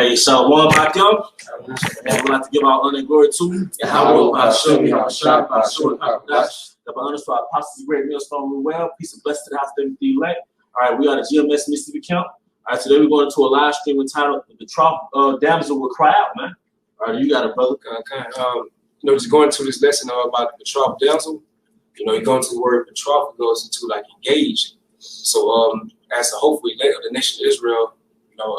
Hey, Shalom Bakim. And we'd like to give our honor and glory to Yahweh, Hashem, Yahshua, Bashur, Hakadosh. The honors to our apostles, great millstone, we well. Peace and blessing to the house of the elect. All right, we are the GMS Mississippi Camp. All right, today we're going to a live stream entitled "The Betrothed Damsel Will Cry Out." Man, all right, you got it, brother. Just going to this lesson about the betrothed damsel. You go into the word betrothed, it goes into like engaged. So, as the hopeful elect of the nation of Israel,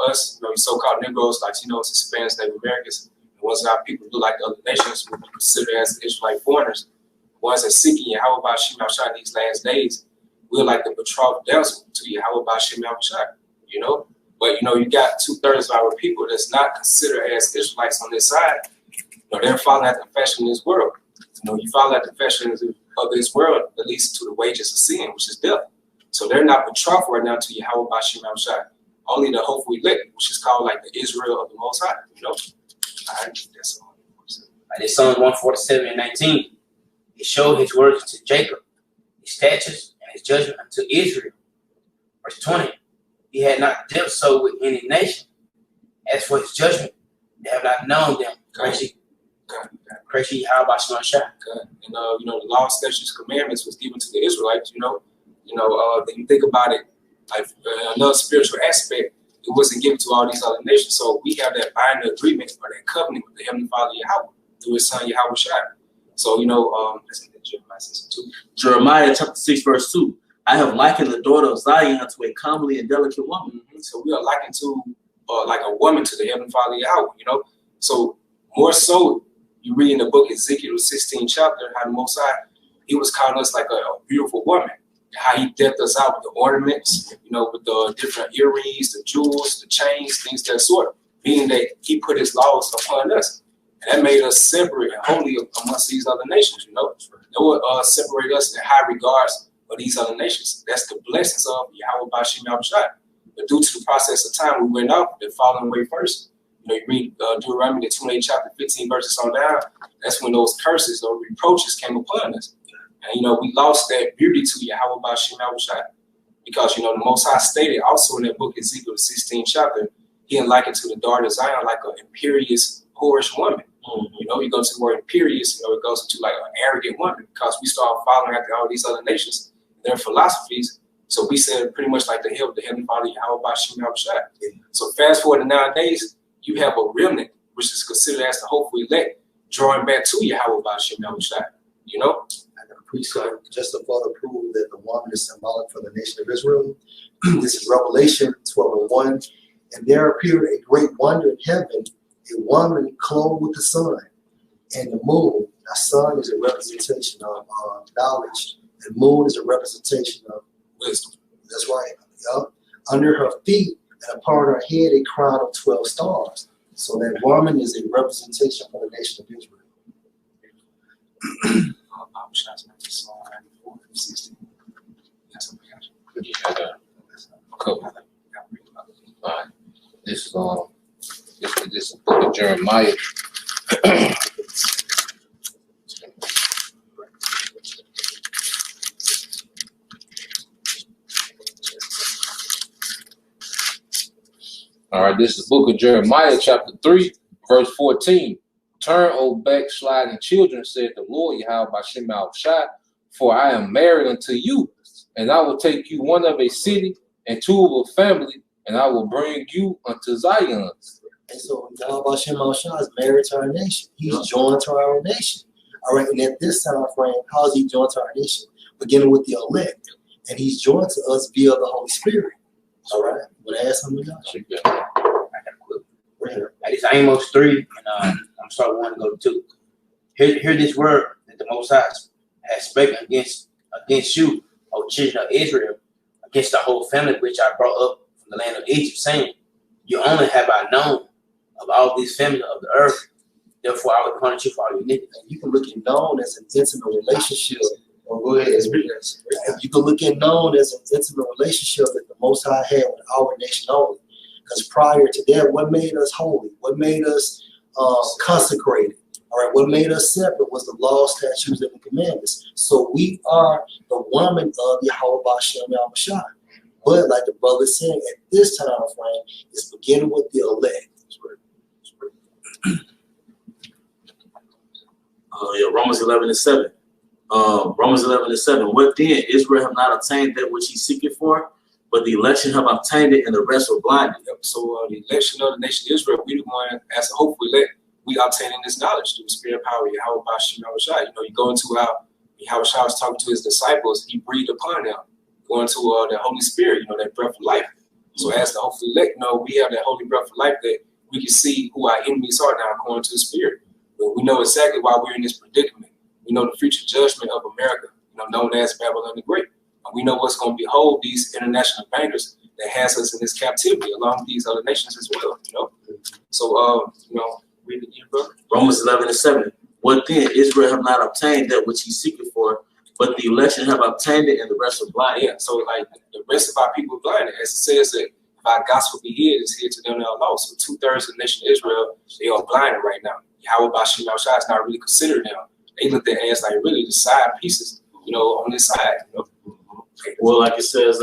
us, you so-called Negroes, Latinos, Hispanics, Native Americans, the ones that our people do like the other nations, will be considered as Israelite foreigners. The ones that seeking Yahweh Bashim Yahshua in these last days, we're like the betrothed damsel to Yahweh Bashim Yahshua, But, you got 2/3 of our people that's not considered as Israelites on this side. They're following after the fashion of this world. You follow after the fashion of this world that leads to the wages of sin, which is death. So they're not betrothed right now to Yahweh Bashim Yahshua. Only the hopeful elect, which is called like the Israel of the Most High, All right, that's all. Like in Psalms 147:19, he showed his words to Jacob, his statutes and his judgment unto Israel. Verse 20, he had not dealt so with any nation. As for his judgment, they have not known them. Crazy, how about Shema Shah? And the law, statutes, commandments was given to the Israelites. Then you think about it, like another spiritual aspect, it wasn't given to all these other nations. So we have that binding agreement or that covenant with the Heavenly Father Yahweh through His Son Yahweh Shai. So let's get Jeremiah 6:2. Jeremiah chapter 6 verse 2. I have likened the daughter of Zion to a comely and delicate woman. So we are likened to like a woman to the Heavenly Father Yahweh. So more so, you read in the book Ezekiel 16 chapter how the Most High, He was calling us like a beautiful woman. How He decked us out with the ornaments, with the different earrings, the jewels, the chains, things that sort. Meaning that He put His laws upon us, and that made us separate and holy amongst these other nations. That would separate us in high regards of these other nations. That's the blessings of Yahweh Bashim Yahshua. But due to the process of time, we went up, the falling away first. You read Deuteronomy, the 28th chapter, 15 verses on down. That's when those curses or reproaches came upon us. And, we lost that beauty to Yahweh Bashim Yahshua. Because, the Most High stated also in that book, Ezekiel 16 chapter, He likened to the daughter of Zion like an imperious, whorish woman. You go to the word imperious, it goes into like an arrogant woman, because we start following after all these other nations, their philosophies. So we said pretty much like the Heavenly Father, Yahweh Bashim Yahshua. So fast forward to nowadays, you have a remnant, which is considered as the hopeful elect, drawing back to Yahweh Bashim Yahshua. Precept just to further prove that the woman is symbolic for the nation of Israel. This is Revelation 12:1. And there appeared a great wonder in heaven, a woman clothed with the sun and the moon. The sun is a representation of knowledge, and moon is a representation of wisdom. That's right. Yep. Under her feet and upon her head a crown of 12 stars. So that woman is a representation for the nation of Israel. Cool. This is this book of Jeremiah. All right, this is the book of Jeremiah, chapter 3, verse 14. Turn, O backsliding children, said the Lord Yahweh Bashim Yahshua, for I am married unto you, and I will take you one of a city and two of a family, and I will bring you unto Zion. And so Yahweh Bashim Yahshua is married to our nation. He's joined to our nation. All right, and at this time frame, how is He joined to our nation? Beginning with the elect, and He's joined to us via the Holy Spirit. All right, want to ask something else? I got a quick. It's Amos 3, and I'm starting 1 to go to 2. Hear this word that the Most High has spoken against you, O children of Israel, against the whole family which I brought up from the land of Egypt, saying, you only have I known of all these families of the earth, therefore I will punish you for all your iniquity. You can look at known as an intimate relationship. Or go ahead, you can look at known as an intimate relationship that the Most High had with our nation only. Because prior to that, what made us holy? What made us consecrated? All right, what made us separate was the law, statutes, and the commandments. So we are the woman of Yahweh Bashim Yahshua. But like the brother said, at this time frame, it's beginning with the elect. Romans 11:7. Romans 11:7. What then? Israel have not obtained that which he seeketh for, but the election have obtained it, and the rest were blinded. Yep. So the election of the nation of Israel, we the one as a hopeful elect, we obtaining this knowledge through the spirit power. Yahweh Bashim Yahushua. You know, you go into how Yahushua was talking to his disciples, he breathed upon them, going to the Holy Spirit, you know, that breath of life. So as the hopeful elect, you know, we have that holy breath of life that we can see who our enemies are now according to the Spirit. But we know exactly why we're in this predicament. We know the future judgment of America, you know, known as Babylon the Great. And we know what's going to behold these international bankers that has us in this captivity along with these other nations as well, you know. So, you know, read it again, brother. Romans 11:7. What then? Israel have not obtained that which he seeketh for, but the election have obtained it, and the rest are blind. Yeah, so like the rest of our people are blinded. As it says that if our gospel be hid, it's hid to them that are lost. So 2/3 of the nation of Israel, they are blinded right now. Yahweh Bashim Yahushua is not really considered them. They look at as like really the side pieces, you know, on this side. You know? Well, like it says,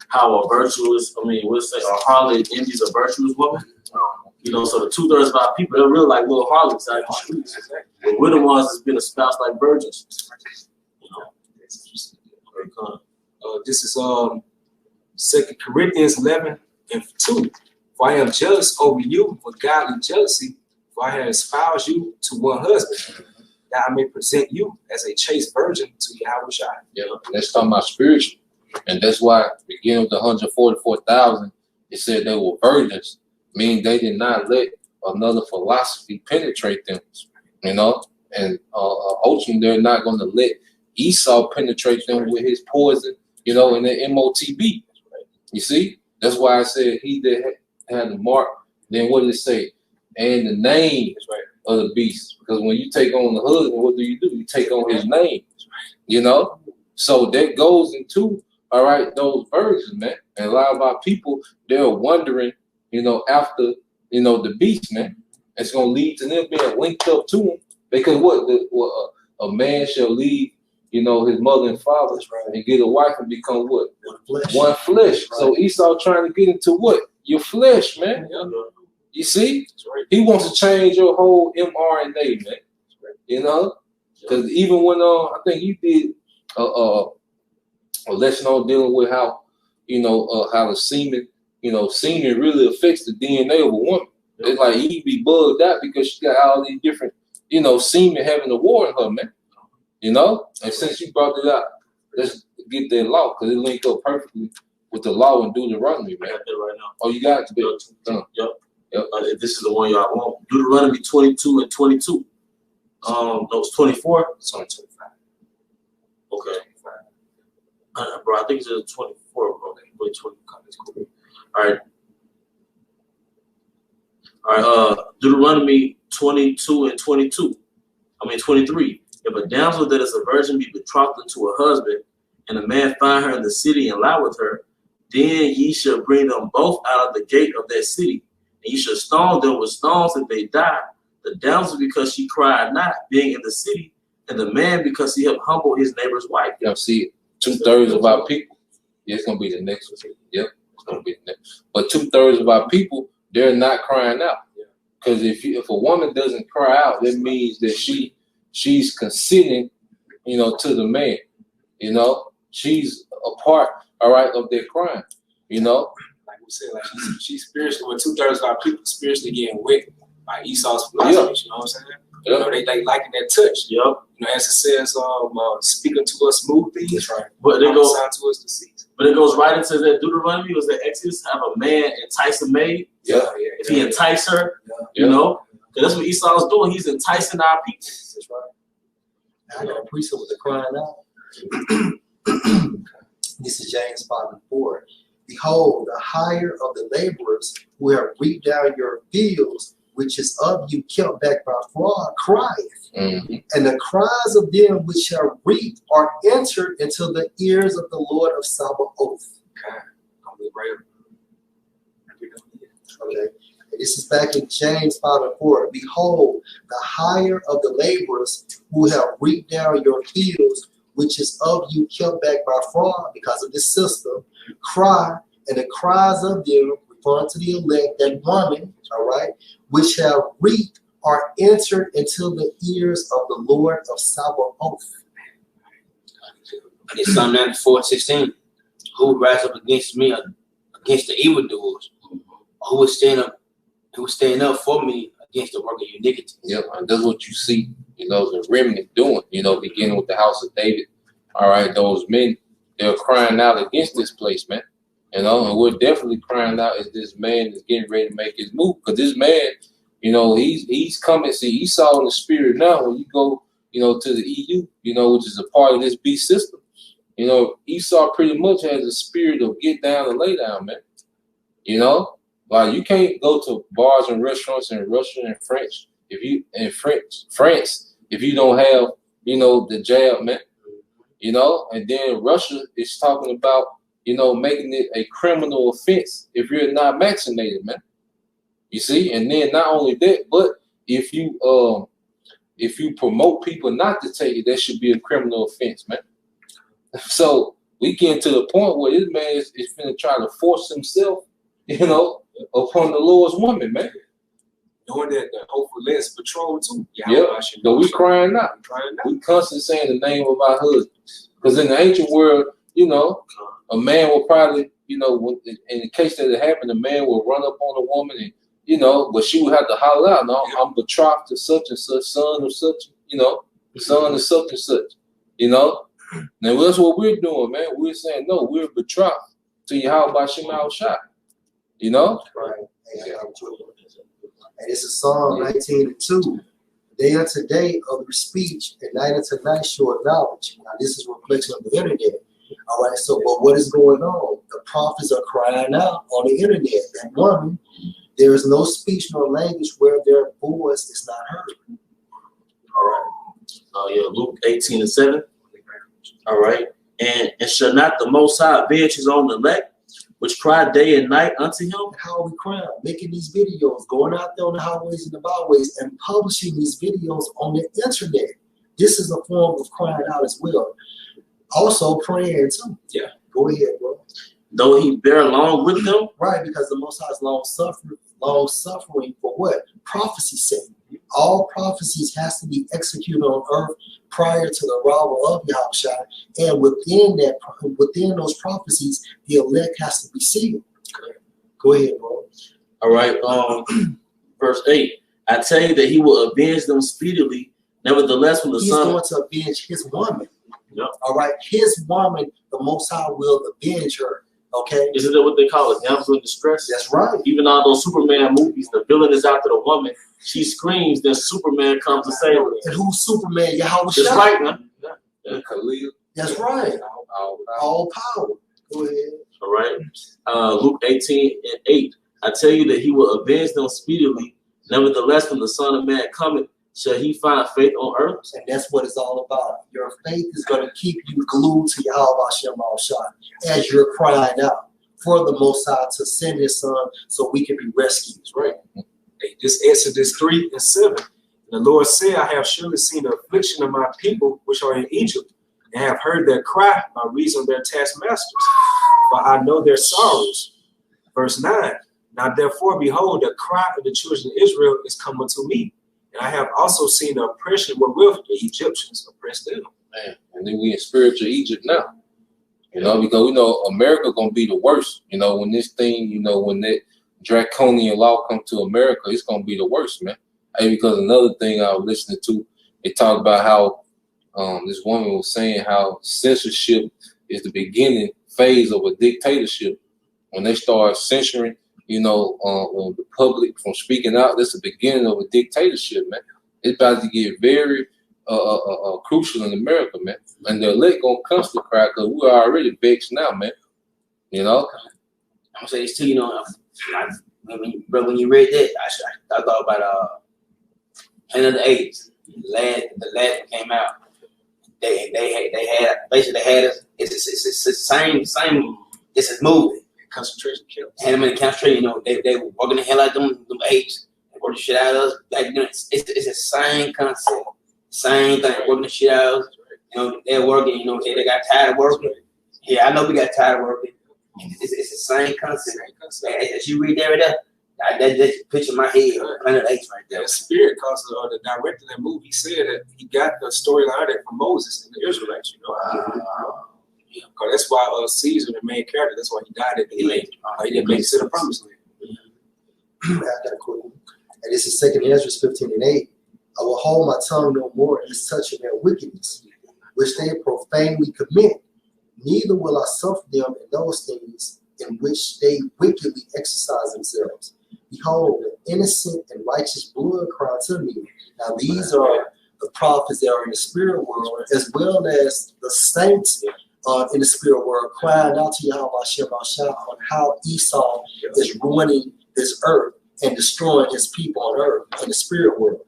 how a virtuous, we'll say a harlot envies a virtuous woman. You know, so the 2/3 of our people, they're really like little harlots out in the streets. But we're the ones that's been espoused like virgins. You know? This is 2 Corinthians 11:2. For I am jealous over you with godly jealousy, for I have espoused you to one husband, that I may present you as a chaste virgin to Yahushua. Yeah, let's talk about spiritual. And that's why, beginning with the 144,000, it said they were virgins, meaning they did not let another philosophy penetrate them, you know. And ultimately, they're not going to let Esau penetrate them with his poison, you know, and the MOTB. You see? That's why I said he that had the mark, then what did it say? And the name of the beast. Because when you take on the husband, what do? You take on his name, you know? So that goes into, all right, those virgins, man. And a lot of our people, they're wondering, you know, after, you know, the beast, man. It's going to lead to them being linked up to him. Because a man shall leave, you know, his mother and father and get a wife and become what? One flesh. Right. So Esau trying to get into what? Your flesh, man. Yeah. You see? He wants to change your whole mRNA, man. You know? Because even when I think you did a lesson on dealing with how, you know, how the semen, you know, semen really affects the DNA of a woman. Yeah. It's like he be bugged out because she got all these different, you know, semen having a war in her, man. You know? And since you brought it up, let's get that law because it linked up perfectly with the law and Deuteronomy, man. I got that right now. Oh, you got it? Yep. This is the one y'all want. Deuteronomy 22 and 22. Those 24. It's only 25. Okay. Bro, I think it's 24, bro. Okay. 20. Cool. All right. Deuteronomy 22 and 22. 23. If a damsel that is a virgin be betrothed unto a husband, and a man find her in the city and lie with her, then ye shall bring them both out of the gate of that city, and ye shall stone them with stones that they die. The damsel because she cried not, being in the city, and the man because he have humbled his neighbor's wife. Y'all see, 2/3 of our people. Yeah, it's gonna be the next one. Yep, it's gonna be the next. But 2/3 of our people, they're not crying out. Because if a woman doesn't cry out, that means that she's consenting, you know, to the man. You know, she's a part, all right, of their crime. You know, like we said, like she's spiritually. When 2/3 of our people spiritually getting whipped by Esau's philosophy. Yeah. You know what I'm saying? Yeah. You know, they liking that touch. Yep. You know, as it says, speaking to us smooth things. That's right. But it goes to us deceits. But it goes right into that Deuteronomy. Was that Exodus have a man entice a maid? Yeah. If he entice her, you know, because that's what Esau's doing. He's enticing our people. That's right. Now I got a priest with the crying out. This is James 5:4. Behold, the hire of the laborers who have reaped down your fields, which is of you kept back by fraud, crieth. Mm-hmm. And the cries of them which shall reap are entered into the ears of the Lord of Sabaoth. Okay. Okay. This is back in James 5:4. Behold, the hire of the laborers who have reaped down your fields, which is of you kept back by fraud because of this system, cry, and the cries of them, referring to the elect, that woman, all right, which have reaped are entered into the ears of the Lord of Sabaoth. It's Psalm 94:16. Who would rise up against me, against the evildoers? Who would stand up for me against the work of iniquity? Yep, and that's what you see, the remnant doing, beginning with the house of David. All right, those men, they're crying out against this place, man. And we're definitely crying out as this man is getting ready to make his move. Because this man, he's coming. See, Esau in the spirit now. When you go, to the EU, which is a part of this beast system, Esau pretty much has a spirit of get down and lay down, man. Like you can't go to bars and restaurants in Russia and France if you don't have, the jab, man. And then Russia is talking about, making it a criminal offense if you're not vaccinated, man. You see, and then not only that, but if you promote people not to take it, that should be a criminal offense, man. So we get to the point where this man is going to try to force himself, upon the Lord's woman, man. Doing that, hopefully less patrol too. Yeah, so we crying out. We constantly saying the name of our husbands. Because in the ancient world, a man will probably, in the case that it happened, a man will run up on a woman and, but she would have to holler out, no, I'm betrothed to such and such, son of such, son of such and such, Now that's what we're doing, man. We're saying, no, we're betrothed to Yahweh Shema Shai, Right. And this is Psalm 19:2. Day unto day of your speech, and night unto night short knowledge. Now this is a reflection of the internet. All right, so but what is going on? The prophets are crying out on the internet. That woman, there is no speech nor language where their voice is not heard. All right. Oh yeah, Luke 18:7. All right. And shall not the Most High avenge his own elect, which cry day and night unto him? How are we crying? Making these videos, going out there on the highways and the byways and publishing these videos on the internet. This is a form of crying out as well. Also praying too. Yeah. Go ahead, bro. Though he bear along with them. Right, because the Most High is long suffering for what? Prophecy's sake. All prophecies has to be executed on earth prior to the arrival of Yahushua, and within those prophecies, the elect has to be sealed. Go ahead, bro. All right. Verse 8. I tell you that he will avenge them speedily. Nevertheless, when He's going to avenge his woman. Yep. All right, his woman, the Most High will avenge her. Okay. Isn't that what they call it? Damsel in distress? That's right. Even all those Superman movies, the villain is after the woman. She screams, then Superman comes to save her. And who's Superman? Yahweh. That's right, man. Yeah. Khalil. That's right. All power. Go ahead. All right. Luke 18:8. I tell you that he will avenge them speedily. Nevertheless, when the Son of Man cometh, shall he find faith on earth? And that's what it's all about. Your faith is going to keep you glued to Yahweh Shema Shai as you're crying out for the Most High to send his son so we can be rescued. Right. Hey, this Exodus 3:7. The Lord said, I have surely seen the affliction of my people which are in Egypt, and have heard their cry by reason of their taskmasters. For I know their sorrows. Verse 9. Now therefore, behold, the cry of the children of Israel is come unto me. And I have also seen the oppression wherewith the Egyptians oppressed them. Man, and then we in spiritual Egypt now. Because America gonna be the worst. When this thing, when that draconian law come to America, it's gonna be the worst, man. Hey, because another thing I was listening to, it talked about how this woman was saying how censorship is the beginning phase of a dictatorship. When they start censoring, the public from speaking out, that's the beginning of a dictatorship, man. It's about to get very crucial in America, man. And the elect gonna constantly cry because we're already vexed now, man. I'm gonna say this too, when you read that, I thought about Planet of the Apes. The last one came out. They had us. It's the same. It's a movie. Concentration camps. Had them in the concentration. They were working the hell out them apes. They working the shit out of us. It's the same concept. Same thing. Working the shit out of us. They're working. They got tired of working. Yeah, I know we got tired of working. It's the same concept. As you read there, That's picture in my head, 100 acres right there. That spirit, cause the director of that movie, he said that he got the storyline of that from Moses and the Israelites, you know. Yeah, cause that's why Caesar, the main character, that's why he died at the end. He didn't make it to the promised land. I got a quick one. And this is 2 Ezra 15:8. I will hold my tongue no more against touching their wickedness, which they profanely commit. Neither will I suffer them in those things in which they wickedly exercise themselves. Behold, the innocent and righteous blood cry to me. Now these are the prophets that are in the spirit world, as well as the saints in the spirit world, crying out to Yahweh on how Esau is ruining this earth and destroying his people on earth in the spirit world.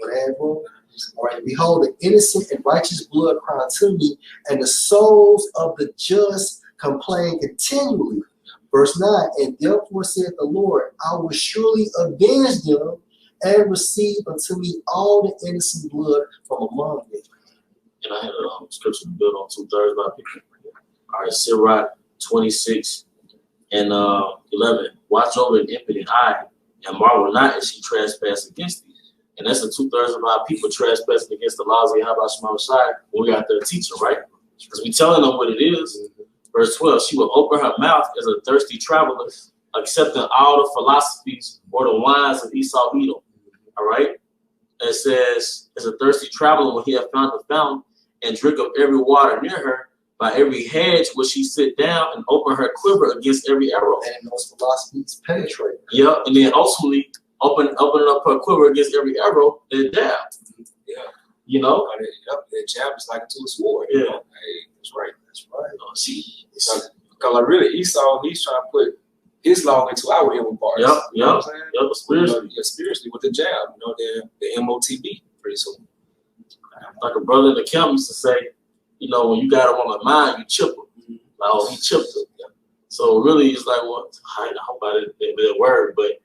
All right, behold, the innocent and righteous blood cry to me, and the souls of the just complain continually. Verse 9, and therefore saith the Lord, I will surely avenge them and receive unto me all the innocent blood from among them. And I had a scripture to build on 2/3 by people. All right, Sirach 26 and 11. Watch over an impotent eye, and marvel not as she trespass against thee. And that's the 2/3 of our people trespassing against the laws of Yahweh Shema Shai when we got their teacher, right? Because we telling them what it is. Verse 12, she will open her mouth as a thirsty traveler, accepting all the philosophies or the wines of Esau Edom. All right? It says, as a thirsty traveler when he had found the fountain, and drink of every water near her, by every hedge will she sit down and open her quiver against every arrow. And those philosophies penetrate. Yep, and then ultimately opening up her quiver against every arrow, and jab. Yeah. You know? That jab is like a two sword. Yeah. You know? Hey, that's right. That's right. Because like really, Esau, he's trying to put his law into our evil parts. Yep, you know what I'm saying? spiritually. Spiritually with the jab, you know, the MOTB pretty soon. Like a brother in the camp used to say, you know, when you got him on the mind, you chip him. Like, oh, he chipped him. Yeah. So really, it's like, well, I hope I didn't that word, but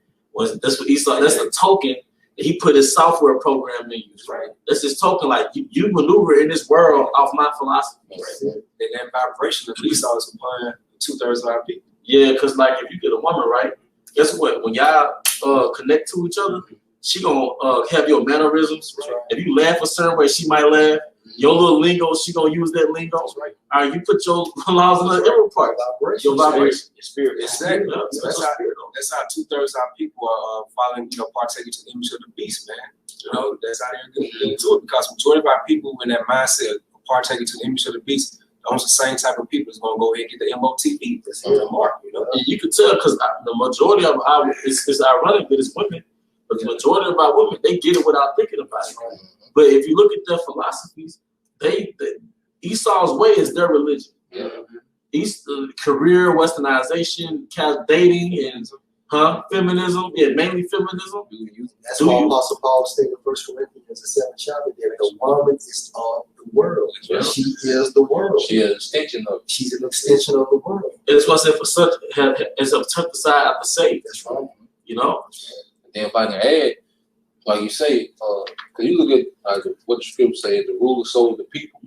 that's what Esau, that's the token that he put his software program in you. Right. That's his token, like you maneuver in this world off my philosophy. Right. And that vibration of Esau is upon 2/3 of our people. Yeah, because like if you get a woman, right, guess what? When y'all connect to each other, she gonna have your mannerisms. Right. If you laugh a certain way, she might laugh. Your little lingo, she gonna use that lingo. Right. All right, you put your laws in the every part. Your vibration, your spirit. Exactly. Yeah, that's how 2/3 of our people are following, you know, partaking to the image of the beast, man. You know, that's how they're getting into it, because majority of our people in that mindset of partaking to the image of the beast, those the same type of people is gonna go ahead and get the MOTB that's on the mark, you know. And you can tell because the majority of our it's ironic that it's women, but the majority of our women, they get it without thinking about it. Right. But if you look at their philosophies, Esau's way is their religion. Yeah. Career, westernization, dating, and feminism. Yeah, mainly feminism. That's why Apostle Paul stated in 1 Corinthians the 7th chapter that the woman is of the world. Yeah. She is the world. She is an extension of. She's an extension of the world. And it's what I said for such as a tuck aside after saved. That's right. You know. And then if I can add, like you say, because you look at what the scripture says, the ruler sold the people,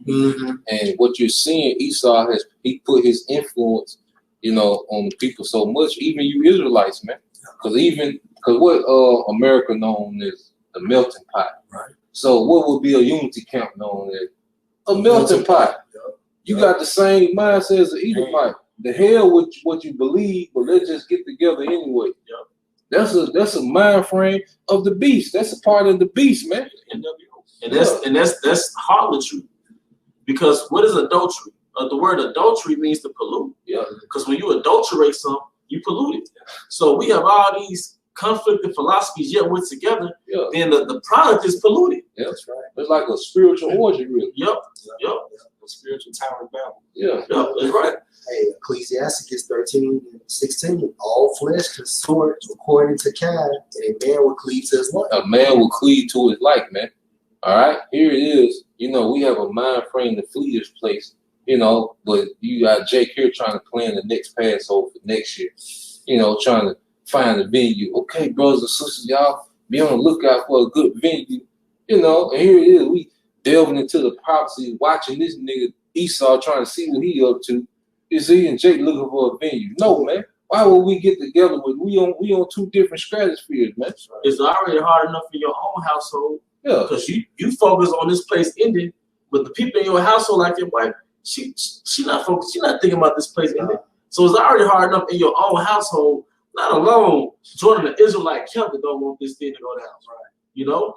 and what you're seeing, Esau he put his influence, you know, on the people so much. Even you Israelites, man, because what America known as the melting pot, right? So what would be a unity camp known as a melting pot? You got the same mindset as the Edomite. The hell with what you believe, but let's just get together anyway. That's a mind frame of the beast. That's a part of the beast, man. And that's harlotry. Because what is adultery? The word adultery means to pollute. Yeah. Because when you adulterate something, you pollute it. So we have all these conflicting philosophies yet we're together. Yeah. Then the product is polluted. Yeah, that's right. It's like a spiritual orgy, really. Yep. A spiritual Tower of Babel. Yeah. Yep. That's right. Hey, Ecclesiastes 13:16. All flesh consort according to kind, and a man will cleave to his life. A man will cleave to his life, man. All right, here it is. You know, we have a mind frame to flee this place, you know, but you got Jake here trying to plan the next Passover for next year, you know, trying to find a venue. Okay, brothers and sisters, y'all be on the lookout for a good venue, you know, and here it is. We delving into the prophecy, watching this nigga Esau trying to see what he up to. You see, and Jake looking for a venue. No, man. Why would we get together with we on two different stratospheres, man? It's already hard enough in your own household. Yeah. Because you focus on this place ending, but the people in your household, like your wife, she not focused, she not thinking about this place ending. So it's already hard enough in your own household, not alone joining the Israelite camp that don't want this thing to go down. Right. You know?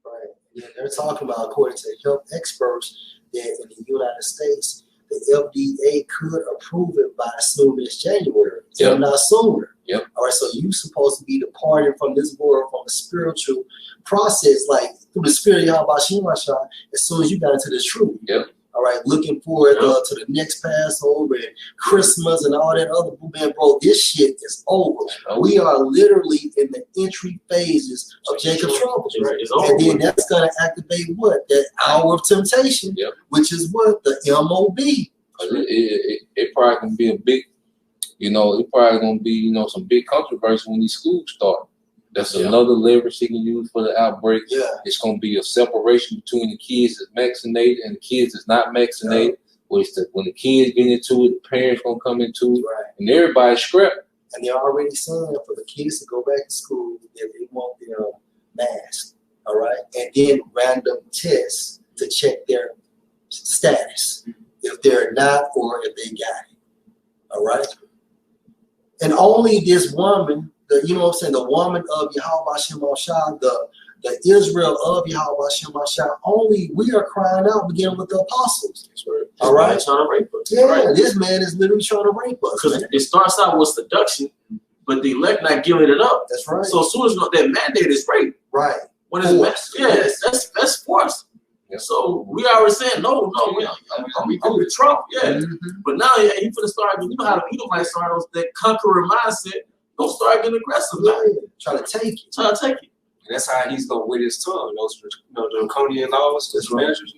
Right. Yeah, they're talking about, according to health experts, that in the United States, the FDA could approve it by as soon as January, if not sooner. Yep. All right, so you're supposed to be departing from this world, from a spiritual process, like through the spirit of Yahweh Shemashah, as soon as you got into this truth. Yep. All right, looking forward to the next Passover and Christmas and all that other, man, bro, this shit is over. We are literally in the entry phases of Jacob's trouble. And then that's going to activate what? That hour of temptation, which is what? The MOB. It probably can be a big, it probably going to be, some big controversy when these schools start. That's another leverage he can use for the outbreak. Yeah. It's going to be a separation between the kids that's vaccinated and the kids that's not vaccinated. When the kids get into it, the parents going to come into it, and everybody's scrapped. And they're already saying for the kids to go back to school if they want their mask, all right? And then random tests to check their status, if they're not or if they got it, all right? And only this woman, the woman of Yahweh Shemashah, the Israel of Yahweh Shemashah, only we are crying out, beginning with the apostles. All right? Trying to rape us. Yeah, right? This man is literally trying to rape us. Because it starts out with seduction, but the elect not giving it up. That's right. So as soon as that mandate is rape. Right. When it's that's forced. Yeah. So we already saying no, I'm with Trump, But now he finna start. You know how the Edomites start that conqueror mindset. Don't start getting aggressive. Try to take it. And that's how he's gonna wait his tongue. Those draconian laws, those measures.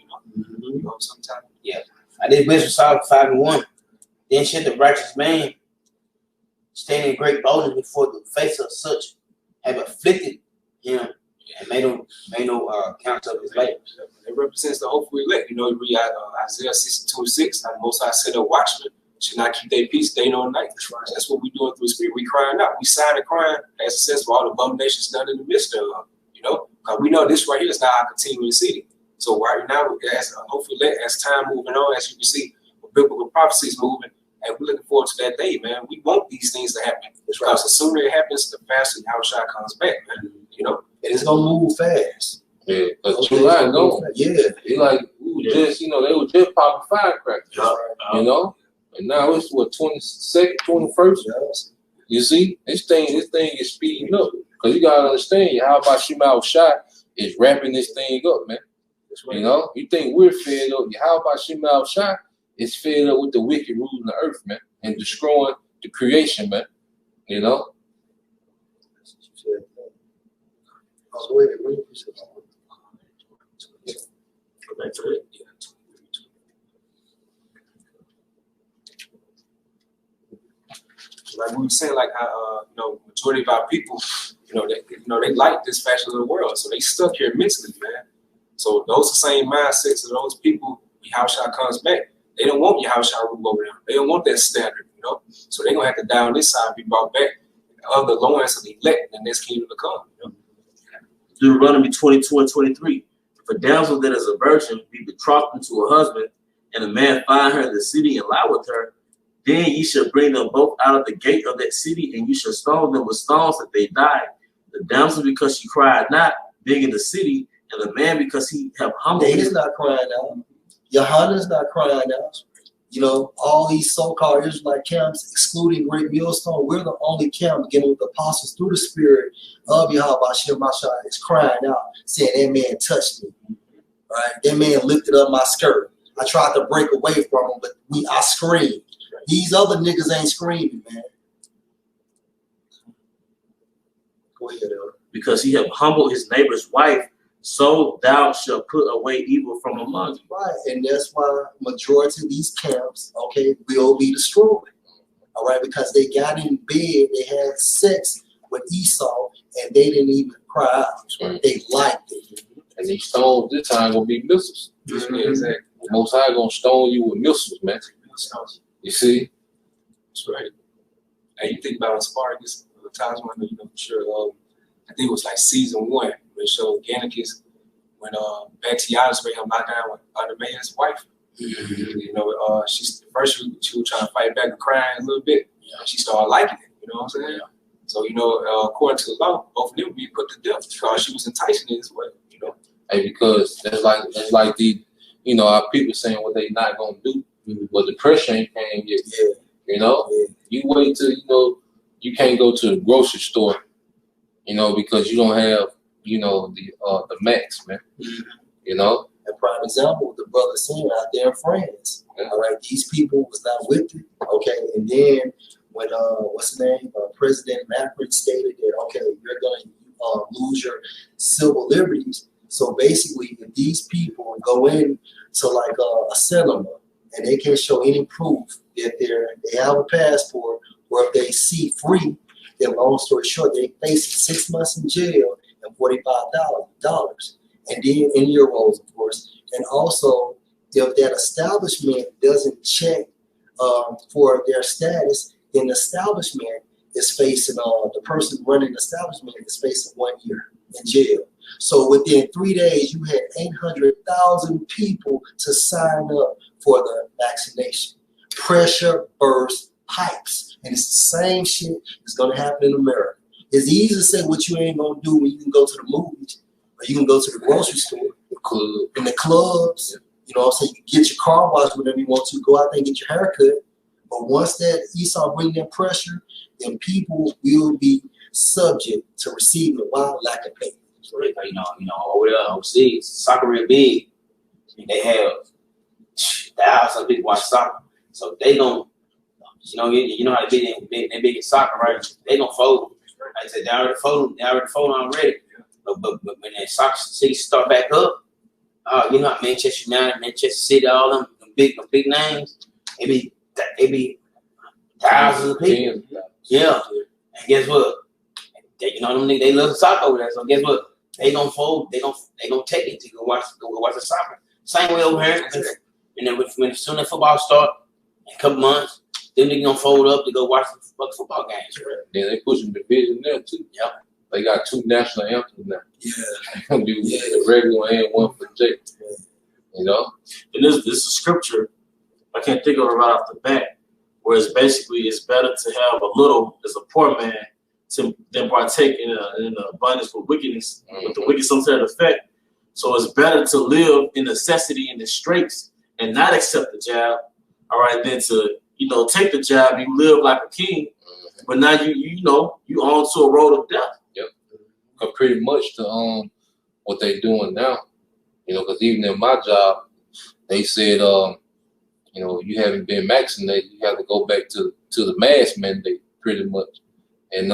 Sometimes. Yeah. I did Wisdom Psalm 5:1. Then should the righteous man stand in great boldness before the face of such have afflicted him and made no count of his labor. It represents the hopeful elect. You read Isaiah 62:6. The Most High said, "A watchman should not keep their peace day nor night." That's what we're doing through the Spirit. We crying out. We signing crying, as it says, for all the abominations done in the midst of them. Because we know this right here is not our continuing city. So right now, as hopefully as time moving on, as you can see, biblical prophecies moving, and we're looking forward to that day, man. We want these things to happen. Because the sooner it happens, the faster Yahushua comes back, man. And it's gonna move fast. Yeah, because July no. Yeah. It's like they were just popping firecrackers. And now it's what 22nd, 21st. Yes. You see, this thing is speeding up. Because you gotta understand, how about Shema Shai is wrapping this thing up, man. You think we're fed up? How about Shema Shai is fed up with the wicked ruling the earth, man, and destroying the creation, man. Like we were saying, like how majority of our people, they like this fashion of the world, so they stuck here mentally, man. So those the same mindsets of those people. Yahushua comes back. They don't want Yahushua rule over them. They don't want that standard, So they're gonna have to die on this side and be brought back of the loins of the elect in this kingdom to come. Deuteronomy 22:23. If a damsel that is a virgin be betrothed unto a husband, and a man find her in the city and lie with her, then ye shall bring them both out of the gate of that city, and you shall stone them with stones that they die. The damsel because she cried not, being in the city, and the man because he have humbled. He's not crying out. Yohana's not crying out. All these so-called Israelite camps, excluding Great Millstone, we're the only camp, beginning with the apostles through the Spirit of Yahweh Shemashah, is crying out, saying that man touched me. Right? That man lifted up my skirt. I tried to break away from him, but I screamed. These other niggas ain't screaming, man. Go ahead, Elder. Because he have humbled his neighbor's wife, so thou shalt put away evil from among you. Right, and that's why majority of these camps, will be destroyed. All right, because they got in bed, they had sex with Esau, and they didn't even cry out. Right. They liked it. And these stones this time gonna be missiles. Exactly. The Most High gonna stone you with missiles, man. You see? That's right. And you think about Spartacus, times when you know for sure. I think it was like season 1 when it showed Gannicus when Bactianus made him knock down with Underman's wife. You know, she was trying to fight back and crying a little bit. She started liking it. You know what I'm saying? Yeah. So you know, according to the law, both of them would be put to death because she was enticing it as well. You know, hey, because that's like the, you know, our people saying what they not gonna do, but the pressure ain't came yet. Yeah. You know, you wait till you know you can't go to the grocery store, you know, because you don't have, you know, the max, man. You know. A prime example, the brother saying out there in France. All right, these people was not with it. Okay, and then when what's the name? President Macron stated that okay, you're gonna lose your civil liberties. So basically, if these people go in to like a cinema and they can't show any proof that they have a passport, or if they see free, then long story short, they face 6 months in jail and $45,000. And then in euros, of course. And also, if that establishment doesn't check for their status, then the establishment is facing, the person running the establishment is facing 1 year in jail. So within 3 days, you had 800,000 people to sign up for the vaccination. Pressure burst pipes. And it's the same shit that's going to happen in America. It's easy to say what you ain't going to do when you can go to the movies. Or you can go to the grocery store, in the clubs, you know what I'm saying? You can get your car washed whenever you want to, go out there and get your hair cut. But once that Esau bring that pressure, then people will be subject to receiving a wild lack of pay. So you know, over there overseas, soccer real big. They have thousands of people watch soccer. So they gon', you know how they big in soccer, right? They gonna fold. Like I said, they already folded already. But when that soccer season start back up, you know, Manchester United, Manchester City, all them big names, it be thousands of people. Yeah. And guess what? You know them niggas, they love soccer over there. So guess what? They gonna fold. They gonna take it to go watch the soccer. Same way over here. And then when soon as football start in a couple months, then they gonna fold up to go watch the football games. Right? Then they pushing division there too. Yep. They got 2 national anthems now. Yeah. They do the regular and one for Jake. You know? And this is a scripture, I can't think of it right off the bat, where it's basically it's better to have a little as a poor man than partake in the abundance with wickedness, with the wicked some sort of effect. So it's better to live in necessity and the straits and not accept the jab, all right, than to, you know, take the jab, you live like a king, but now you on to a road of death. Yep. Pretty much to what they doing now, you know, because even in my job, they said, you know, you haven't been vaccinated, you have to go back to the mask mandate, pretty much. And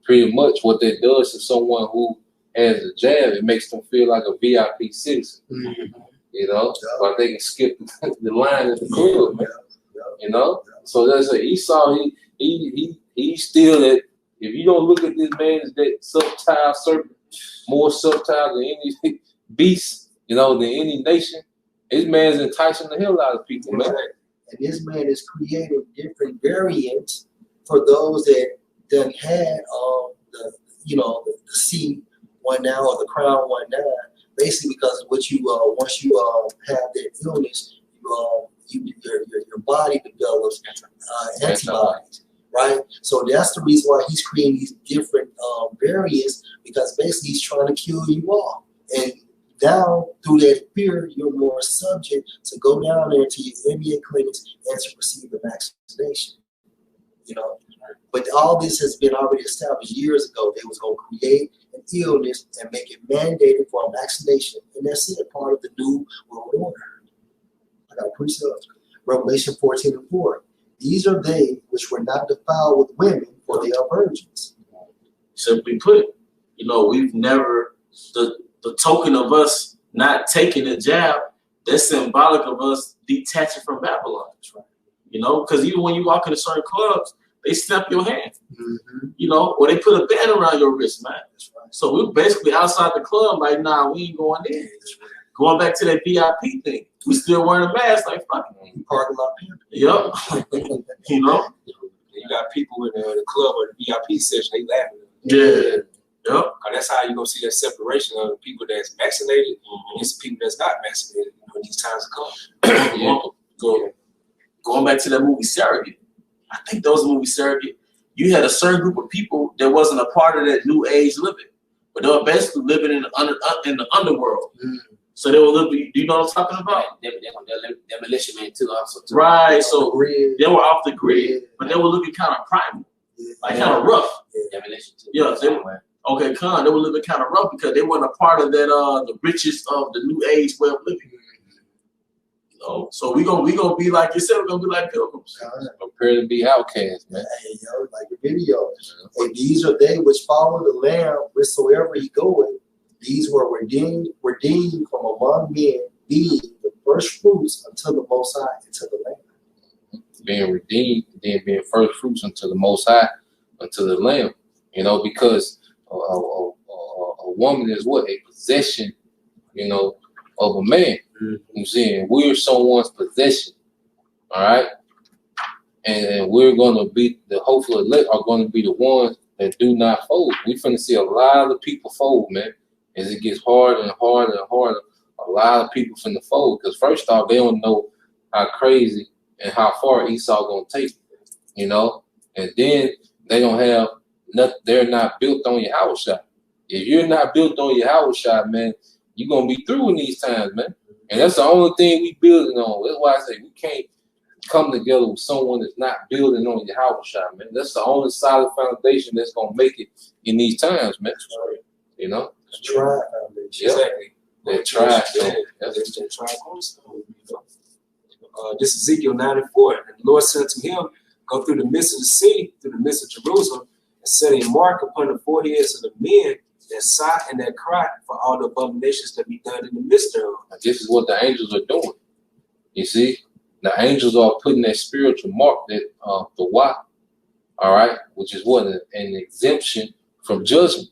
pretty much what that does to someone who has a jab, it makes them feel like a VIP citizen. You know, like they can skip the line at the club, man. You know, so that's a Esau. He still that. If you don't look at this man as that subtile serpent, more subtile than any beast, you know, than any nation, this man's enticing the hell out of people, man. And this man is creating different variants for those that done had the C one now or the crown one now. Basically, because what you once you have that illness, your body develops antibodies. Right, so that's the reason why he's creating these different variants, because basically he's trying to kill you all. And down through that fear, you're more subject to go down there to your NBA clinics and to receive the vaccination. You know, but all this has been already established years ago. They was going to create an illness and make it mandated for a vaccination, and that's it. Part of the new world order. I got a precept, Revelation 14:4. These are they which were not defiled with women, for they are virgins. Simply put, you know, we've never, the token of us not taking a jab, that's symbolic of us detaching from Babylon. Right? You know, because even when you walk into certain clubs, they snap your hand, you know, or they put a band around your wrist, man. That's right. So we're basically outside the club, like, nah, we ain't going in. Right. Going back to that VIP thing, we still wearing a mask, like, fuck it. Parking lot. Yep. You know? And you got people in the club or the VIP section, they laughing. Yeah. Yep. That's how you gonna see that separation of the people that's vaccinated against the people that's not vaccinated when these times come. Going back to that movie Surrogate, I think that was the movie Surrogate. You had a certain group of people that wasn't a part of that new age living, but they were basically living in the underworld. So they were living. Do you know what I'm talking about? Demolition Man too, also. Right. So they were off the grid, but they were looking kind of primal, like kind of rough. Demolition too. Yeah. Okay, they were living kind of rough because they weren't a part of that the richest of the new age way of living. You know, so we gonna be like you said, we're gonna be like pilgrims. Prepare to be outcasts, man. Hey, like the video. And these are they which follow the Lamb whithersoever he goeth. These were redeemed from among men, being the first fruits unto the Most High, unto the Lamb. Being redeemed, then being first fruits unto the Most High, unto the Lamb. You know, because a woman is what? A possession, you know, of a man. You see, and we're someone's possession. All right. And we're gonna be the hopeful elect are gonna be the ones that do not fold. We finna see a lot of people fold, man. As it gets harder and harder and harder, a lot of people finna fold. Because first off, they don't know how crazy and how far Esau gonna take, you know, and then they don't have nothing. They're not built on your house shot. If you're not built on your house shot, man, you're gonna be through in these times, man. And that's the only thing we building on. That's why I say we can't come together with someone that's not building on your house shot, man. That's the only solid foundation that's gonna make it in these times, man. You know? Try foundation. Exactly. They try. This is Ezekiel 9:4. And the Lord said to him, go through the midst of the city, through the midst of Jerusalem, and set a mark upon the foreheads of the men that sigh and that cry for all the abominations that be done in the midst thereof. This is what the angels are doing. You see, the angels are putting that spiritual mark, that the Y, all right, which is what an exemption from judgment.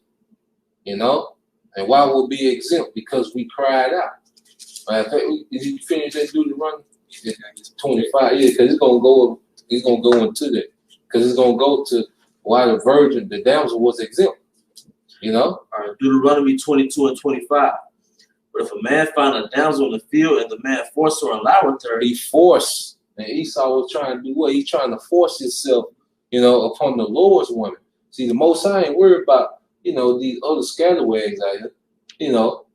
You know, and why would be exempt? Because we cried out. Did you finish that Deuteronomy? 25, yeah, because it's gonna go into that, because it's gonna go to why the damsel was exempt. You know? All right, Deuteronomy 22 and 25. But if a man find a damsel in the field and the man force her and lie with her, he forced. And Esau was trying to do what? He's trying to force himself, you know, upon the Lord's woman. See, the Most High ain't worried about, you know, these other scalawags out here, you know,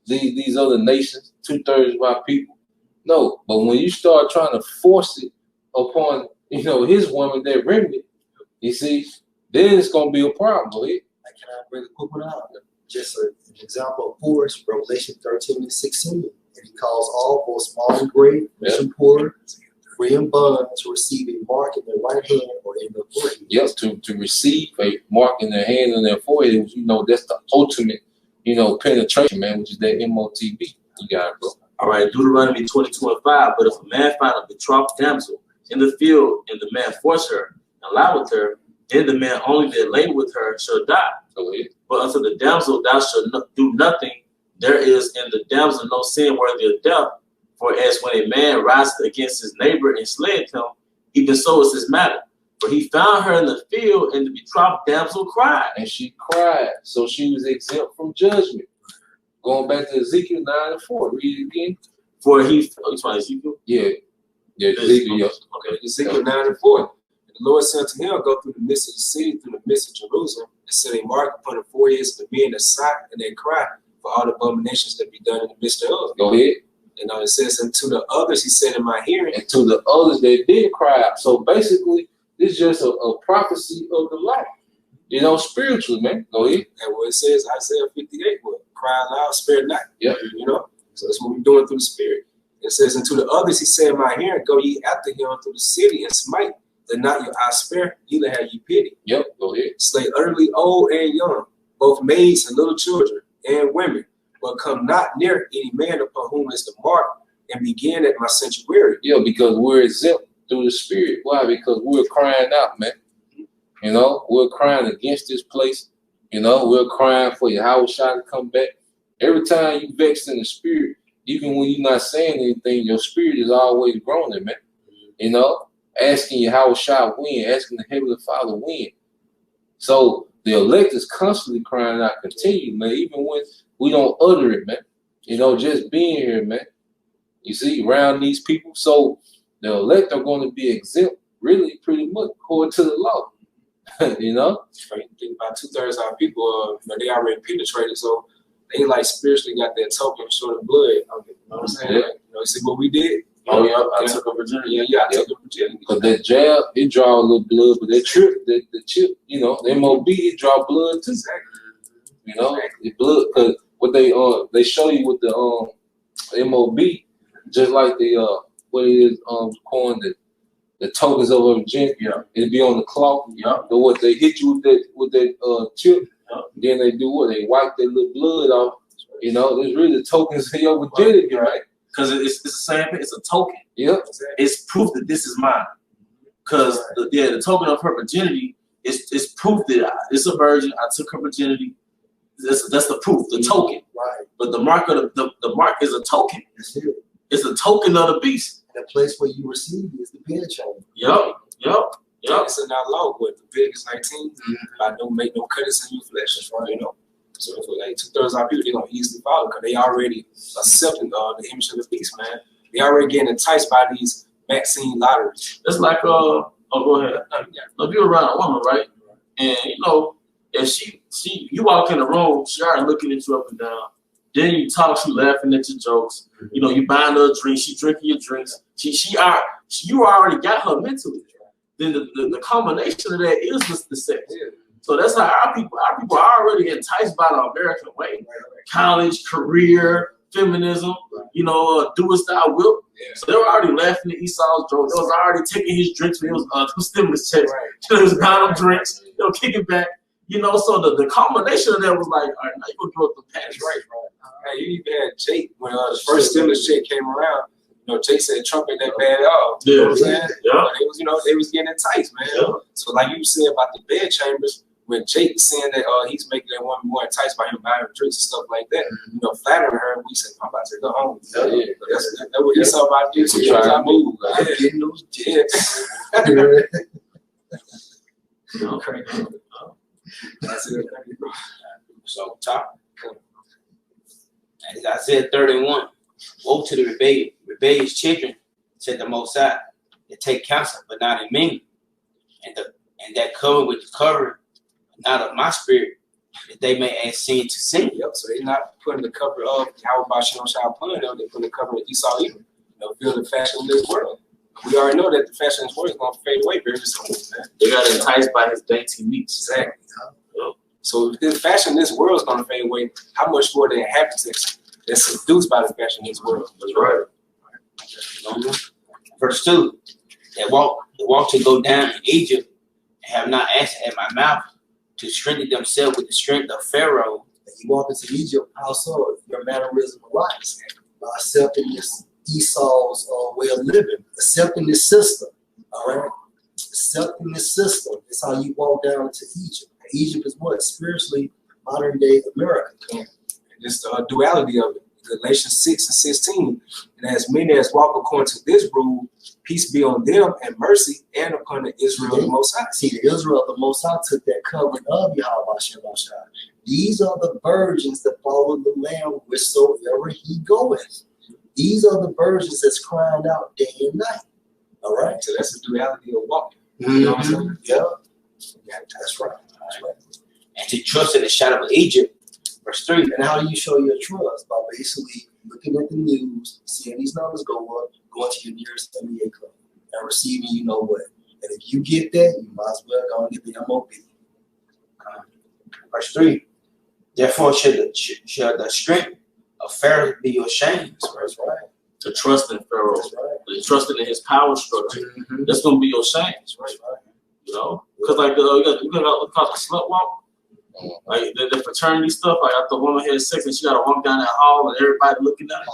these other nations, 2/3 of our people. No, but when you start trying to force it upon, you know, his woman, that remnant, you see, then it's gonna be a problem, boy. Can I bring a quick one out? Just an example of force, Revelation 13 and 16. And he calls all, both small and great, rich and poor, free and bond, to receive a mark in their right hand or in their forehead. Yes, to receive a mark in their hand and their forehead, you know, that's the ultimate, you know, penetration, man, which is that MOTB. You got it, bro. All right, Deuteronomy 22 and 5. But if a man find a betrothed damsel in the field and the man force her and lie with her, then the man only that lay with her shall die. But unto the damsel thou shalt do nothing. There is in the damsel no sin worthy of death. For as when a man rises against his neighbor and slayeth him, even so is his matter. For he found her in the field, and the betrothed damsel cried. And she cried, so she was exempt from judgment. Going back to Ezekiel 9:4. Read it again. For he, Ezekiel? Yeah, Ezekiel. Okay, Ezekiel 9:4. The Lord said to him, go through the midst of the city, through the midst of Jerusalem, and set a mark upon the foreheads of the men that sigh and that cry for all the abominations that be done in the midst thereof. Go ahead. And it says, and to the others, he said in my hearing. And to the others that did cry out. So basically, it's just a prophecy of the law. You know, spiritually, man. Go ahead. And what it says, Isaiah 58, well, cry loud, spare not. Yep. You know, so that's what we're doing through the spirit. It says, and to the others, he said in my hearing, go ye after him through the city and smite. That not your eye spare, neither have ye pity. Yep, go ahead. Slay utterly old and young, both maids and little children and women, but come not near any man upon whom is the mark, and begin at my sanctuary. Yeah, because we're exempt through the spirit. Why? Because we're crying out, man. You know, we're crying against this place. You know, we're crying for your house shot to come back. Every time you vexed in the spirit, even when you're not saying anything, your spirit is always groaning, man. You know? asking Yahweh Shah when, asking the Heavenly Father when. So the elect is constantly crying out, continue, man, even when we don't utter it, man. You know, just being here, man. You see, around these people. So the elect are going to be exempt, really, pretty much, according to the law. You know? Right. Think about 2/3 of our people, they already penetrated, so they like spiritually got that token short of blood. You know what I'm saying? Yeah. Like, see what we did? Oh, yeah, I took a virginity. Yeah, I took a virginity. Because that jab, it draw a little blood, but that trip, the chip, you know, the MOB, it draw blood too. Exactly. You know, the blood, because what they show you with the MOB, just like the what it is calling the tokens of virginity. Yeah. It'd be on the cloth. Yeah. But what they hit you with that chip, then they do what? They wipe that little blood off. You know, there's really tokens of your virginity, right? Because it's the same thing. It's a token. Yeah. It's proof that this is mine. Because the token of her virginity is proof that it's a virgin. I took her virginity. That's the proof, the token. Right. But the mark of the mark is a token. That's it. It's a token of the beast. And the place where you receive is the bed chamber. Yup. It's in our law, but Leviticus 19, I don't make no cuttings in your flesh. That's right, you know. So for like 2/3 of our people, they're gonna easily follow because they already accepting the image of the beast, man. They already getting enticed by these vaccine lotteries. It's like go ahead. If you're around a woman, right? And you know, if you walk in the room, she already looking at you up and down. Then you talk, she laughing at your jokes. You know, you buying her a drink, she drinking your drinks. You already got her mentally. Then the combination of that is the sex. Yeah. So that's how our people are already enticed by the American way. College, career, feminism, you know, do as thou wilt. Yeah. So they were already laughing at Esau's jokes. They was already taking his drinks when it was stimulus checks. They was buying them drinks, they were kicking back. You know, so the combination of that was like, all right, now you gonna give up the pants, right? Hey, you even had Jake when the first stimulus check came around. You know, Jake said Trump ain't that bad at all. You know what I'm saying? Yeah. They was getting enticed, man. Yeah. So like you said about the bed chambers, when Jake was saying that he's making that woman more enticed by him buying her drinks and stuff like that, you know, flattering her, we said, I'm about to go home. Yeah. That's what he saw about this. We try to move. I'm getting those jets. That's it. So top. As Isaiah 31, woe to the rebellious children, said the Most High, that take counsel, but not in me, and that cover with the covering, not of my spirit, that they may add sin to sin. Yep. So they're not putting the cover of how about Shalom Shah pulling them, they're putting the cover of Esau either. You know, feel the fashion of this world. We already know that the fashion of this world is going to fade away very soon, man. They got enticed by his dainty meats. Exactly. So if the fashion of this world is going to fade away, how much more the inhabitants that's seduced by the fashion of this world? That's right. Verse 2, they walk to go down in Egypt and have not asked at my mouth to strengthen themselves with the strength of Pharaoh. And you walk into Egypt, also your mannerism of life by accepting this Esau's way of living, accepting this system. All right, accepting this system is how you walk down into Egypt. Egypt is what? Spiritually modern day America. And it's the duality of it. Galatians 6 and 16. And as many as walk according to this rule, peace be on them and mercy and upon the Israel of the Most High. See, the Israel of the Most High took that covering of Yahweh Shalom Shah. These are the virgins that follow the Lamb wheresoever he goeth. These are the virgins that's crying out day and night. All right? So that's the duality of walking. Mm-hmm. You know what I'm saying? Yeah, that's right. That's right. And to trust in the shadow of Egypt. Verse 3. And how do you show your trust? By basically looking at the news, seeing these numbers go up, going to your nearest NBA club, and receiving you know what. And if you get that, you might as well go and get the MOB. Verse 3. Therefore shall the strength of Pharaoh be your shame. That's right. To trust in Pharaoh, That's right. to trusting in his power structure, that's gonna be your shame. That's right. You know, because like you got what's called a slut walk. Like the fraternity stuff, like after a woman had sex and she got to walk down that hall and everybody looking at her.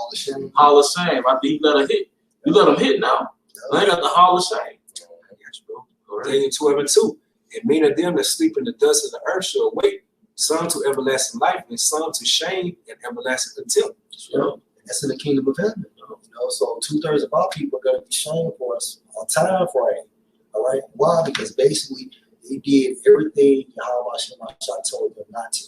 Hall of shame. After he let her hit, you let him hit now. Now they got the hall of shame. Daniel 12 and 2. And many of them that sleep in the dust of the earth shall awake, some to everlasting life and some to shame and everlasting contempt. Yeah. That's in the kingdom of heaven. You know, so 2/3 of our people are going to be shamed for us on time frame. All right. Why? Because basically they did everything Yahweh told them not to.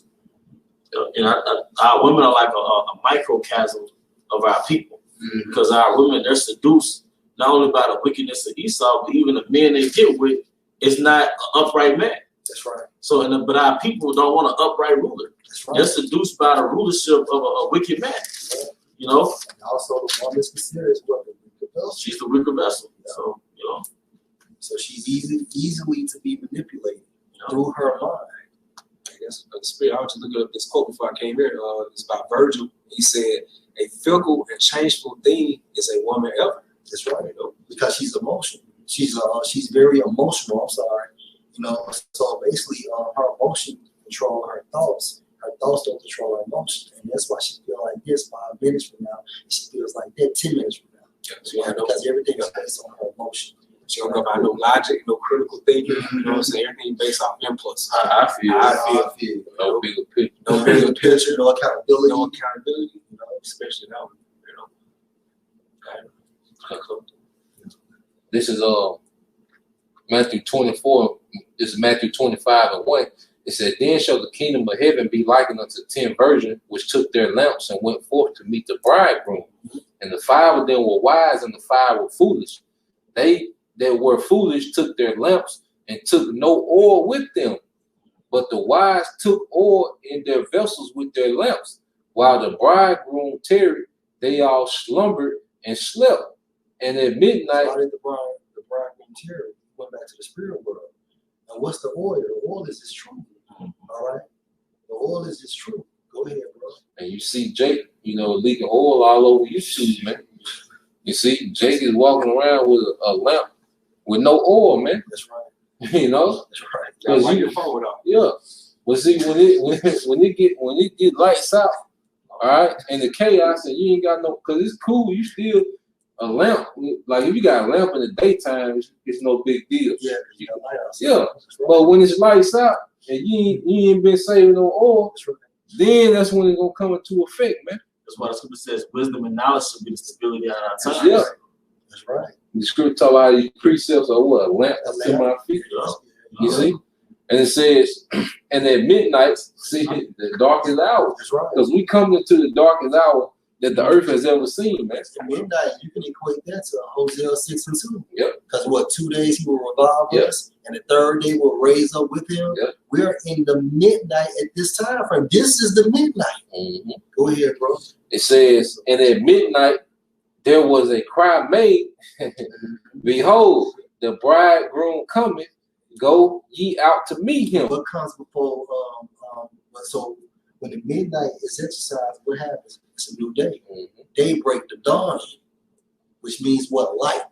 And our women are like a microcosm of our people, because our women, they're seduced not only by the wickedness of Esau, but even the men they get with is not an upright man. That's right. So, but our people don't want an upright ruler. That's right. They're seduced by the rulership of a wicked man. Yeah. You know. And also, the woman is considered as what, the weaker vessel. She's the weaker vessel. Yeah. So So she's easily to be manipulated through her mind. That's the spirit. I was just looking up this quote before I came here. It's about Virgil. He said, "A fickle and changeful thing is a woman ever." That's right. You know, because she's emotional. She's very emotional. I'm sorry. You know, so basically, her emotion control her thoughts. Her thoughts don't control her emotions, and that's why she feels like this 5 minutes from now. She feels like that 10 minutes from now. Yeah, because everything is based on her emotion. She don't go by no logic, no critical thinking. You know what I'm saying? Everything based off impulse. I feel no bigger picture. No bigger picture, no accountability. No accountability, you know, especially now, you know. Okay. This is Matthew 24. This is Matthew 25:1. It said, "Then shall the kingdom of heaven be likened unto 10 virgins, which took their lamps and went forth to meet the bridegroom. And the 5 of them were wise, and the 5 were foolish. They that were foolish took their lamps and took no oil with them. But the wise took oil in their vessels with their lamps. While the bridegroom tarried, they all slumbered and slept. And at midnight," Why did the bridegroom tarry? Went back to the spirit world. And what's the oil? The oil is his truth. All right? The oil is his truth. Go ahead, bro. and you see Jake, leaking oil all over YouTube, man. You see, Jake is walking around with a lamp with no oil, man. That's right. That's right. Gotta wipe your phone off. Yeah. Well, see, when it get lights out, all right, and the chaos, and you ain't got no, because it's cool, you still a lamp. Like if you got a lamp in the daytime, it's no big deal. Yeah, you got light outside. Yeah. Right. But when it's lights out and you ain't been saving no oil, then that's when it's gonna come into effect, man. that's why the scripture says wisdom and knowledge should be the stability of our time. Yeah. That's right. The scripture talk about these precepts are what? A lamp to my feet. You see? And it says, and at midnight, see, the darkest hour. That's right. Because we come into the darkest hour that the earth has ever seen, man. At midnight, you can equate that to Hosea 6:2. Yep. Because 2 days he will revive us, and the third day will raise up with him. Yep. We're in the midnight at this time frame. This is the midnight. Mm-hmm. Go ahead, bro. It says, and at midnight there was a cry made, behold, the bridegroom cometh, go ye out to meet him. What comes before? So when the midnight is exercised, what happens? It's a new day. Mm-hmm. Daybreak, the dawn, which means what? Light.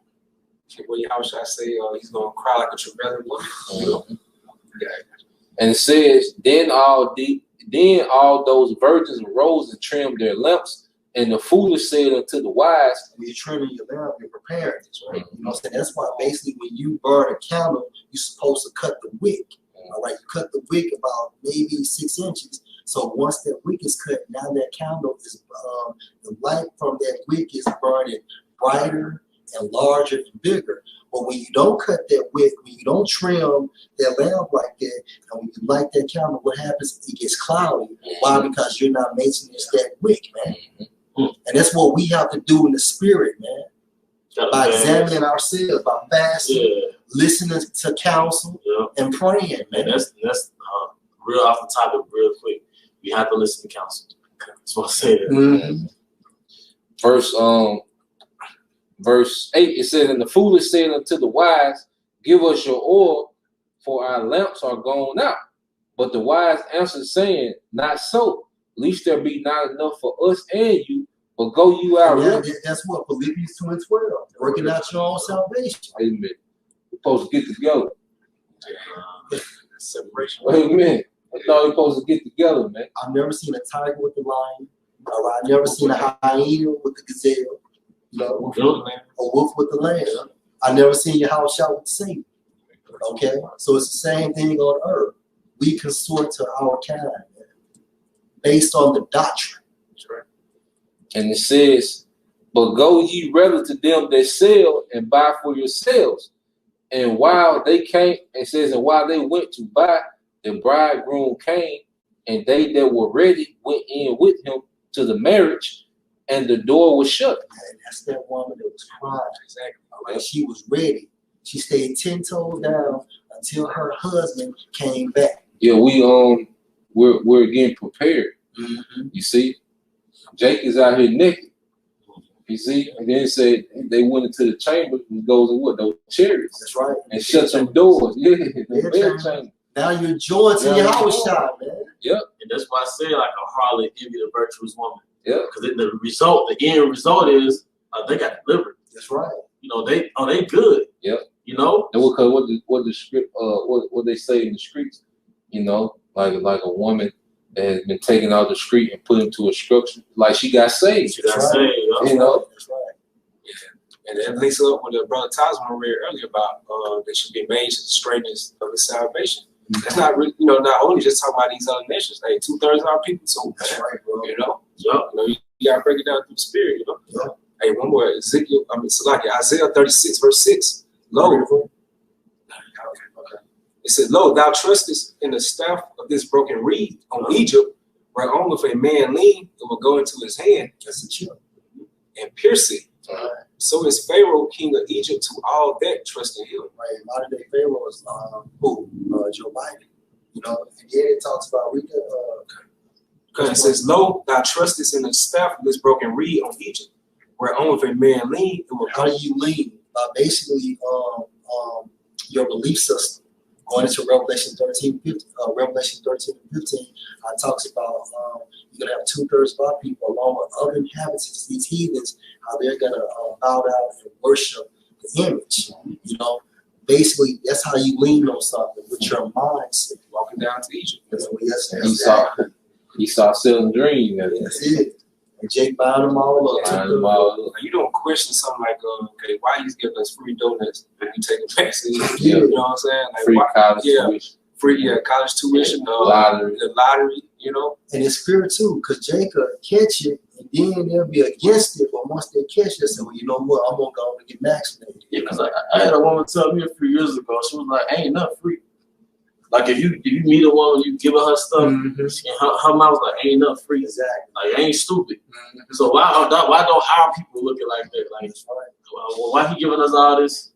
Well, how should I say? He's gonna cry like a travailing woman. Mm-hmm. Yeah. And it says, then all those virgins arose and trimmed their lamps. And the foolish said unto the wise, when you're trimming your lamp, you're preparing it, right? Mm-hmm. You know what I'm saying? That's why basically when you burn a candle, you're supposed to cut the wick. All right, you cut the wick about maybe 6 inches. So once that wick is cut, now that candle is the light from that wick is burning brighter and larger and bigger. But when you don't cut that wick, when you don't trim that lamp like that, and when you light that candle, what happens? It gets cloudy. Why? Because you're not maintenance that wick, man. And that's what we have to do in the spirit, man. By examining ourselves, by fasting, listening to counsel, and praying, man. And that's real off the topic, real quick. We have to listen to counsel. That's what I say that. Mm-hmm. Verse 8, it says, and the foolish said unto the wise, give us your oil, for our lamps are gone out. But the wise answered, saying, not so, lest there be not enough for us and you, but go you out. That's what Philippians 2:12. Working out your own salvation. Amen. We're supposed to get together. Separation. Amen. I thought we were supposed to get together, man. I've never seen a tiger with the lion. All right. I've never seen a hyena with the gazelle. A wolf with the lamb. I've never seen your house shout with the Satan. Okay? So it's the same thing on earth. We consort to our kind, man, based on the doctrine. And it says, but go ye rather to them that sell and buy for yourselves. And while they came, it says, and while they went to buy, the bridegroom came, and they that were ready went in with him to the marriage, and the door was shut. And that's that woman that was crying. Exactly. Like she was ready. She stayed 10 toes down until her husband came back. Yeah, we're getting prepared. Mm-hmm. You see, Jake is out here naked. You see, and then it said they went into the chamber and goes in what, those chariots. That's right. And shut some doors. Yeah, the bed chamber. Now you're joined to your house shop, man. Yep. And that's why I say like a harlot envy the virtuous woman. Yeah. Because the end result is they got delivered. That's right. You know, they good. Yep. You know? And what the script what they say in the streets, you know, like a woman that has been taken out of the street and put into a structure, like she got saved. She got saved. You know? That's right. Yeah. And that links up with the brother Tasman read earlier about they should be made to the straightness of his salvation. That's not really, you know, not only just talking about these other nations, like 2/3 of our people. So That's right, bro. you know, Yep. you gotta break it down through the spirit, you know. Yep. Hey, one more Isaiah 36, verse 6. Lo, it said, Lo, thou trustest in the staff of this broken reed on Egypt, whereon if a man lean, it will go into his hand. That's the chip. And pierce it. So is Pharaoh, king of Egypt, to all that trust in him. Right. Modern day Pharaoh was Joe Biden. You know, and then it talks about Because it says, Lo, thou trustest in the staff of this broken reed on Egypt, whereon if a man lean, it will how go. do you lead? Basically, your belief system. Going into Revelation 13 and 15, talks about you're gonna have 2/3 of our people, along with other inhabitants, these heathens, how they're gonna bow down and worship the image. You know, basically, that's how you lean on something with your mindset. Walking down to Egypt. That's what he Esau selling dreams. That's it. And Jake buying them all up. Now, you don't question something like, okay, why he's giving us free donuts and you take a vaccine? Yeah. You know what I'm saying? Like, Free college tuition. Free college tuition, lottery. the lottery, you know. And it's spirit too, because Jake could catch it and then they'll be against it. But once they catch it, they say, well, you know what? I'm gonna go and get vaccinated. Yeah, because I had a woman tell me a few years ago, she was like, ain't nothing free. Like if you meet a woman, you give her stuff, and her mouth was like, ain't nothing free. Exactly. Like ain't stupid. So why don't our people look at like that? Like, well, why he giving us all this?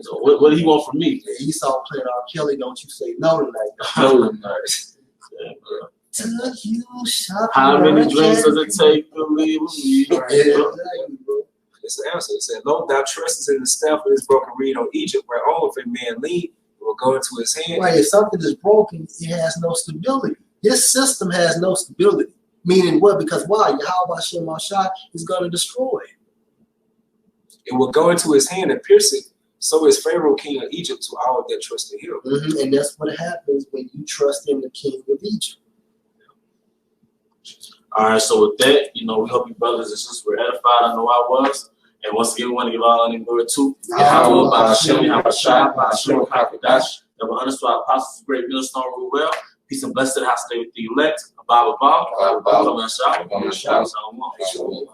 So what do he want from me? Yeah, Esau playing R. Kelly, don't you say no tonight. No, nice. Took you shopping. How many drinks does it take to leave with me? Yeah, exactly, bro. It's the answer. It said, Lo, thou trustest in the staff of this broken reed on Egypt, whereon if a man lean, it will go into his hand. Right, if something is broken, it has no stability. This system has no stability. Meaning what? Because why? Yahweh Hashem Mashah is going to destroy it. It will go into his hand and pierce it. So is Pharaoh, king of Egypt, to all that trust in him. And that's what happens when you trust in the king of Egypt. All right, so with that, we hope you brothers and sisters were edified. I know I was. And once again, we want to give all the glory to Yahweh, Ba'ashem, Yahushua, Ba'ashem, Hakadash, that will understand our apostles, great millstone, rule well. Peace and blessed to the house, stay with the elect. Abba, Shalom.